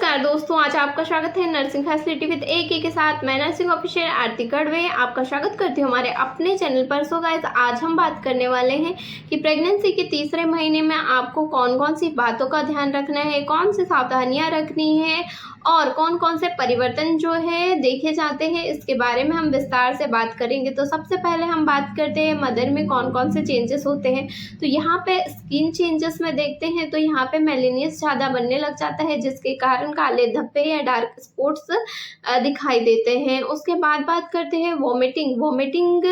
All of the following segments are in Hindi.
नमस्कार दोस्तों, आज आपका स्वागत है नर्सिंग फैसिलिटी विद AK के साथ। मैं नर्सिंग ऑफिसर आरती कड़वे आपका स्वागत करती हूँ हमारे अपने चैनल पर। सो गाइस, आज हम बात करने वाले हैं कि प्रेगनेंसी के तीसरे महीने में आपको कौन कौन सी बातों का ध्यान रखना है, कौन सी सावधानियां रखनी है और कौन कौन से परिवर्तन जो है देखे जाते हैं, इसके बारे में हम विस्तार से बात करेंगे। तो सबसे पहले हम बात करते हैं मदर में कौन कौन से चेंजेस होते हैं। तो यहाँ पे स्किन चेंजेस में देखते हैं तो यहाँ पे मेलेनियस ज़्यादा बनने लग जाता है, जिसके कारण काले धब्बे या डार्क स्पॉट्स दिखाई देते हैं। उसके बाद बात करते हैं वोमिटिंग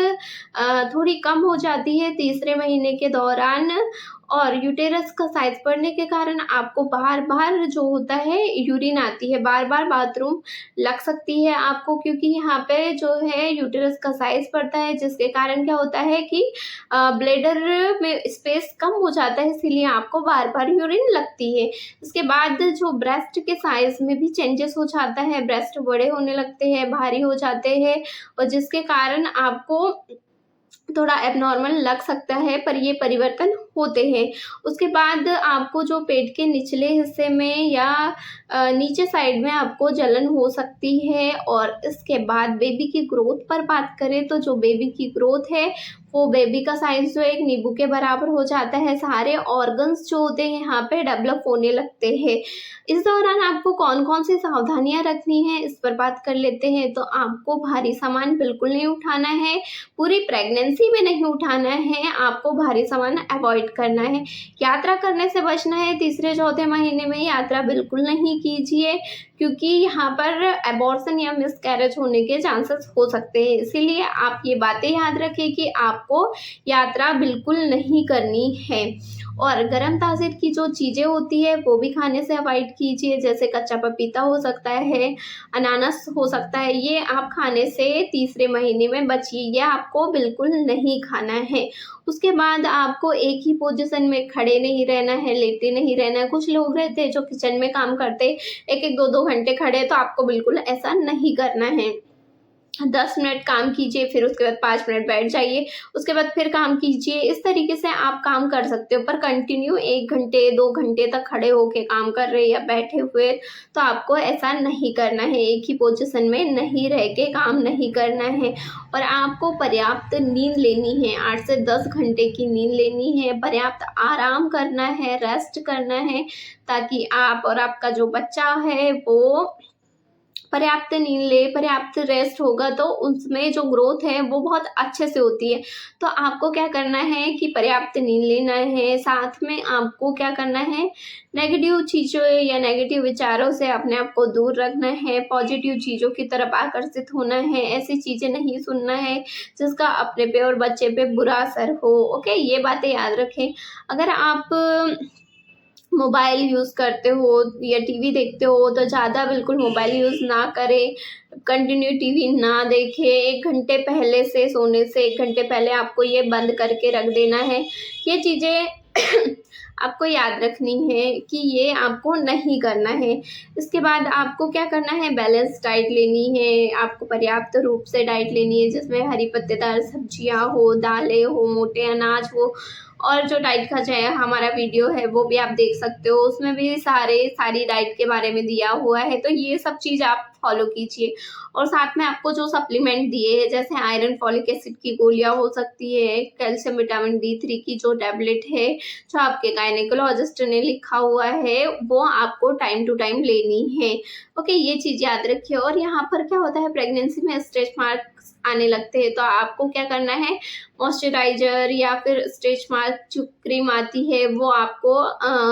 थोड़ी कम हो जाती है तीसरे महीने के दौरान, और यूटेरस का साइज बढ़ने के कारण आपको बार बार जो होता है यूरिन आती है, बार बार बाथरूम लग सकती है आपको, क्योंकि यहाँ पे जो है यूटेरस का साइज बढ़ता है, जिसके कारण क्या होता है कि ब्लैडर में स्पेस कम हो जाता है, इसीलिए आपको बार बार यूरिन लगती है। इसके बाद जो ब्रेस्ट के साइज में भी चेंजेस हो जाता है, ब्रेस्ट बड़े होने लगते हैं, भारी हो जाते हैं, और जिसके कारण आपको थोड़ा एबनॉर्मल लग सकता है, पर ये परिवर्तन होते हैं। उसके बाद आपको जो पेट के निचले हिस्से में या नीचे साइड में आपको जलन हो सकती है। और इसके बाद बेबी की ग्रोथ पर बात करें तो जो बेबी की ग्रोथ है वो बेबी का साइज जो एक नींबू के बराबर हो जाता है। सारे ऑर्गन्स जो होते हैं यहाँ पे डेवलप होने लगते हैं। इस दौरान आपको कौन कौन सी सावधानियां रखनी है, इस पर बात कर लेते हैं। तो आपको भारी सामान बिल्कुल नहीं उठाना है, पूरी प्रेगनेंसी में नहीं उठाना है, आपको भारी सामान अवॉइड करना है। यात्रा करने से बचना है, तीसरे चौथे महीने में यात्रा बिल्कुल नहीं कीजिए, क्योंकि यहाँ पर एबॉर्शन या मिसकैरेज होने के चांसेस हो सकते हैं। इसीलिए आप ये बातें याद रखें कि आपको यात्रा बिल्कुल नहीं करनी है। और गर्म तासीर की जो चीज़ें होती है वो भी खाने से अवॉइड कीजिए, जैसे कच्चा पपीता हो सकता है, अनानास हो सकता है, ये आप खाने से तीसरे महीने में बचिए, ये आपको बिल्कुल नहीं खाना है। उसके बाद आपको एक ही पोजीशन में खड़े नहीं रहना है, लेटे नहीं रहना है। कुछ लोग रहते हैं जो किचन में काम करते एक एक दो दो घंटे खड़े, तो आपको बिल्कुल ऐसा नहीं करना है। 10 मिनट काम कीजिए, फिर उसके बाद 5 मिनट बैठ जाइए, उसके बाद फिर काम कीजिए। इस तरीके से आप काम कर सकते हो, पर कंटिन्यू 1 घंटे 2 घंटे तक खड़े होके काम कर रहे या बैठे हुए तो आपको ऐसा नहीं करना है। एक ही पोजीशन में नहीं रह के काम नहीं करना है। और आपको पर्याप्त नींद लेनी है, 8 से 10 घंटे की नींद लेनी है, पर्याप्त आराम करना है, रेस्ट करना है, ताकि आप और आपका जो बच्चा है वो पर्याप्त नींद ले, पर्याप्त रेस्ट होगा तो उसमें जो ग्रोथ है वो बहुत अच्छे से होती है। तो आपको क्या करना है कि पर्याप्त नींद लेना है, साथ में आपको क्या करना है, नेगेटिव चीज़ों या नेगेटिव विचारों से अपने आप को दूर रखना है, पॉजिटिव चीज़ों की तरफ आकर्षित होना है। ऐसी चीज़ें नहीं सुनना है जिसका अपने पे और बच्चे पे बुरा असर हो। ओके, ये बातें याद रखें। अगर आप मोबाइल यूज़ करते हो या टीवी देखते हो तो ज़्यादा बिल्कुल मोबाइल यूज़ ना करें, कंटिन्यू टीवी ना देखें। 1 घंटे पहले से सोने से 1 घंटे पहले आपको ये बंद करके रख देना है। ये चीज़ें आपको याद रखनी है कि ये आपको नहीं करना है। इसके बाद आपको क्या करना है, बैलेंस डाइट लेनी है, आपको पर्याप्त रूप से डाइट लेनी है, जिसमें हरी पत्तेदार सब्जियां हो, दालें हो, मोटे अनाज हो। और जो डाइट का जो है हमारा वीडियो है वो भी आप देख सकते हो, उसमें भी सारी डाइट के बारे में दिया हुआ है। तो ये सब चीज़ आप फॉलो कीजिए। और साथ में आपको जो सप्लीमेंट दिए हैं, जैसे आयरन, फॉलिक एसिड की गोलियां हो सकती है, कैल्शियम, विटामिन D3 की जो टैबलेट है जो आपके गायनेकोलॉजिस्ट ने लिखा हुआ है, वो आपको टाइम टू टाइम लेनी है। ओके, ये चीज़ याद रखिए। और यहाँ पर क्या होता है, प्रेगनेंसी में स्ट्रेच मार्क्स आने लगते हैं, तो आपको क्या करना है, मॉइस्चराइज़र या फिर स्ट्रेच मार्क जो क्रीम आती है वो आपको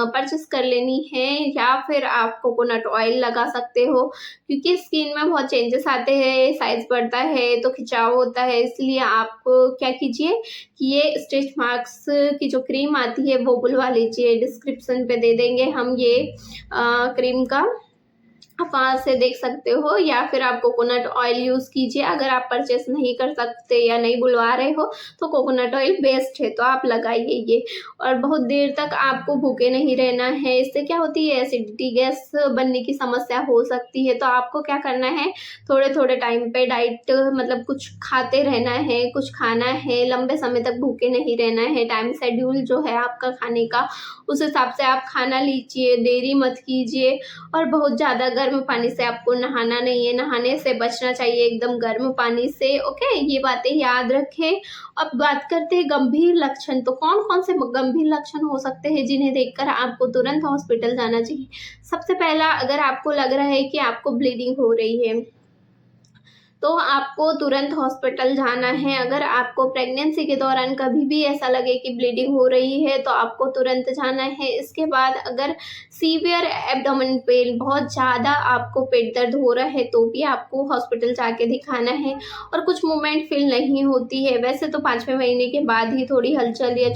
परचेस कर लेनी है, या फिर आप कोकोनट ऑयल लगा सकते हो, क्योंकि स्किन में बहुत चेंजेस आते हैं, साइज़ बढ़ता है तो खिंचाव होता है। इसलिए आप क्या कीजिए कि ये स्ट्रेच मार्क्स की जो क्रीम आती है वो बुलवा लीजिए, डिस्क्रिप्शन पे दे देंगे हम ये क्रीम का आप वहाँ से देख सकते हो, या फिर आप कोकोनट ऑयल यूज़ कीजिए। अगर आप परचेस नहीं कर सकते या नहीं बुलवा रहे हो तो कोकोनट ऑयल बेस्ट है, तो आप लगाइए ये। और बहुत देर तक आपको भूखे नहीं रहना है, इससे क्या होती है एसिडिटी गैस बनने की समस्या हो सकती है। तो आपको क्या करना है, थोड़े-थोड़े टाइम पे डाइट मतलब कुछ खाते रहना है, कुछ खाना है, लंबे समय तक भूखे नहीं रहना है। टाइम शेड्यूल जो है आपका खाने का, उस हिसाब से आप खाना लीजिए, देरी मत कीजिए। और बहुत ज़्यादा गर्म पानी से आपको नहाना नहीं है, नहाने से बचना चाहिए एकदम गर्म पानी से, ओके? ये बातें याद रखें। अब बात करते हैं गंभीर लक्षण, तो कौन-कौन से गंभीर लक्षण हो सकते हैं जिन्हें देखकर आपको तुरंत हॉस्पिटल जाना चाहिए? सबसे पहला, अगर आपको लग रहा है कि आपको ब्लीडिंग हो रही है, तो आपको तुरंत हॉस्पिटल जाना है। अगर आपको प्रेगनेंसी के दौरान कभी भी ऐसा लगे कि ब्लीडिंग हो रही है, तो आपको तुरंत जाना है। इसके बाद अगर सीवियर एब्डोमेन पेन, बहुत ज़्यादा आपको पेट दर्द हो रहा है, तो भी आपको हॉस्पिटल जाके दिखाना है। और कुछ मूवमेंट फ़ील नहीं होती है, वैसे तो 5वें महीने के बाद ही थोड़ी हलचल या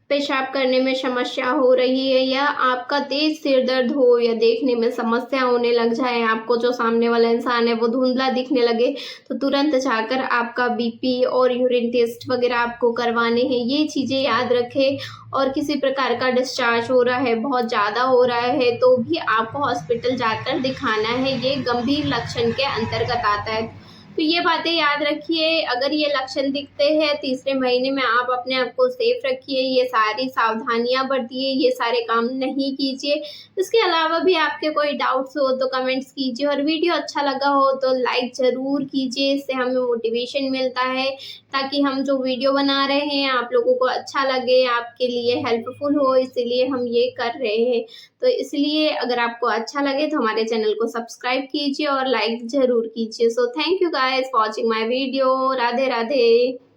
पेशाब करने में समस्या हो रही है, या आपका तेज सिर दर्द हो, या देखने में समस्या होने लग जाए, आपको जो सामने वाला इंसान है वो धुंधला दिखने लगे, तो तुरंत जाकर आपका बीपी और यूरिन टेस्ट वगैरह आपको करवाने हैं। ये चीज़ें याद रखें। और किसी प्रकार का डिस्चार्ज हो रहा है, बहुत ज़्यादा हो रहा है, तो भी आपको हॉस्पिटल जाकर दिखाना है। ये गंभीर लक्षण के अंतर्गत आता है। तो ये बातें याद रखिए। अगर ये लक्षण दिखते हैं तीसरे महीने में, आप अपने आप को सेफ रखिए, ये सारी सावधानियां बरतिए, ये सारे काम नहीं कीजिए। इसके अलावा भी आपके कोई डाउट्स हो तो कमेंट्स कीजिए, और वीडियो अच्छा लगा हो तो लाइक ज़रूर कीजिए, इससे हमें मोटिवेशन मिलता है, ताकि हम जो वीडियो बना रहे हैं आप लोगों को अच्छा लगे, आपके लिए हेल्पफुल हो, इसीलिए हम ये कर रहे हैं। तो इसलिए अगर आपको अच्छा लगे तो हमारे चैनल को सब्सक्राइब कीजिए और लाइक ज़रूर कीजिए। So thank you guys watching my video. Radhe Radhe.